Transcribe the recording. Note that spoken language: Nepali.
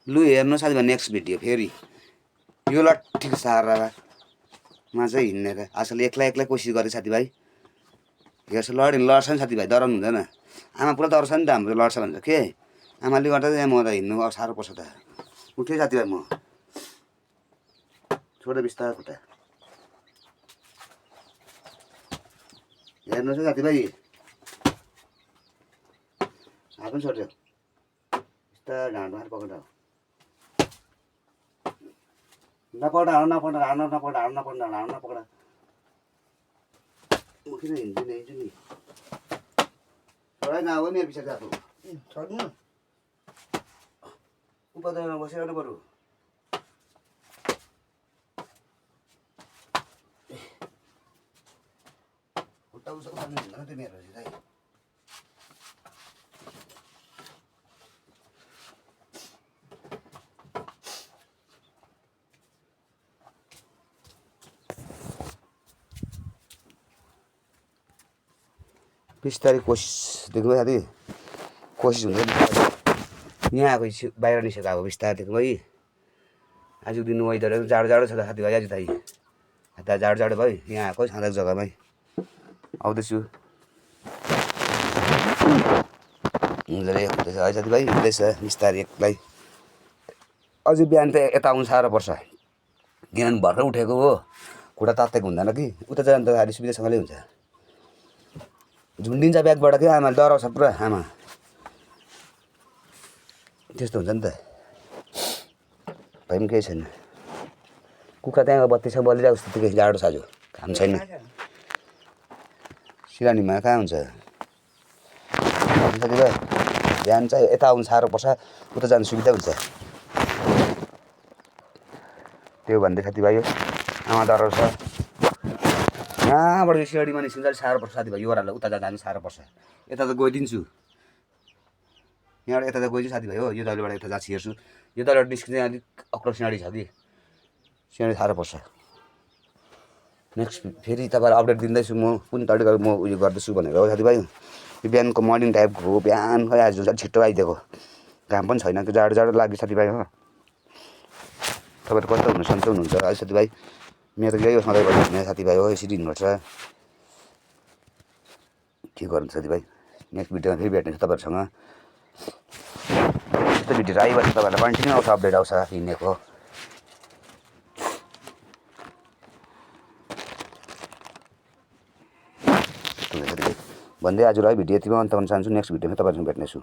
लु हेर्नु साथीभाइ नेक्स्ट भिडियो फेरि यो लट्ठीको सहारामा चाहिँ हिँडेर आजकल एक्लै एक्लै कोसिस गरेँ साथीभाइ हेर्छ लड्छ नि साथीभाइ डराउनु हुँदैन आमा पुरा डराउँछ नि त हाम्रो लड्छ भन्छ के आमाले गर्दा चाहिँ म त हिँड्नु साह्रो पर्छ त उठेँ साथीभाइ म छोडे बिस्तारै खुट्टा हेर्नुहोस् है साथीभाइ हात पनि छोड्यो बिस्तारै ढाँडमा पक्रेर नपक्रा म किन हिँड्छु नि छोडा नआऊ मेरो पछाडि आएको छोड्नु उपद्रोमा बसिरहनु बरु खुट्टा उसो उठाल्नु हुँदैन त्यो मेरो सिधै बिस्तारै कोसिस देख्नु साथी कोसिस हुँदैन यहाँ आएको बाहिर निस्केको अब बिस्तारै देख्नु भाइ आजको दिन वेदर जाडो छ त साथीभाइ आज त जाडो भयो यहाँ आएको छाँदाको जग्गामै आउँदैछु मजाले हुँदैछ है साथीभाइ हुँदैछ बिस्तारै एक्लै अझै बिहान त यता आउनु साह्रो पर्छ बिहान भर्खर उठेको हो खुट्टा तातेको हुँदैन कि उता जानु त अलि सुविधासँगले हुन्छ झुन्डिन्छ ब्यागबाट क्या आमाले डराउँछ पुरा आमा त्यस्तो हुन्छ नि त भाइ पनि केही छैन कुखुरा त्यहाँ बत्ती छ बलिरहेको जस्तो केही जाडो छ आज काम छैन सिरानीमा कहाँ हुन्छ साथीभाइ बिहान चाहिँ यता आउनु साह्रो पर्छ उता जानु सुविधा हुन्छ त्यो भन्दै साथीभाइ आमा डराउँछ यहाँबाट यो सिँढीमा निस्किन्छ अलिक साह्रो पर्छ साथीभाइ यो ओह्रालो उता जानु साह्रो पर्छ यता त गइदिन्छु यहाँबाट यता त गइदिन्छु साथीभाइ हो यो दैलोबाट यता जहाँ छिर्छु यो दैलोबाट निस्किँदै अलिक अग्लो सिँढी छ कि सिँढी साह्रो पर्छ नेक्स्ट फेरि तपाईँलाई अपडेट दिँदैछु म कुन तरिका म उयो गर्दैछु भनेर हो साथीभाइ यो बिहानको मर्निङ टाइपको हो बिहान खै आज छिट्टो आइदिएको घाम पनि छैन त्यो जाडो लाग्यो साथीभाइ हो तपाईँहरू कस्तो हुनुहुन्छ सन्चै हुनुहुन्छ है साथीभाइ मेरो त यही हो सधैँभरि हिँड्ने साथीभाइ हो यसरी हिँड्नुपर्छ के गर्नु साथीभाइ नेक्स्ट भिडियोमा फेरि भेट्नेछु तपाईँहरूसँग यस्तो भिडियोहरू आइबस्छ तपाईँहरूलाई कन्टिन्यू आउँछ अपडेट आउँछ हिँडेको भन्दै आज है भिडियो यतिमा अन्त गर्न चाहन्छु नेक्स्ट भिडियोमा तपाईँहरूसँग भेट्नेछु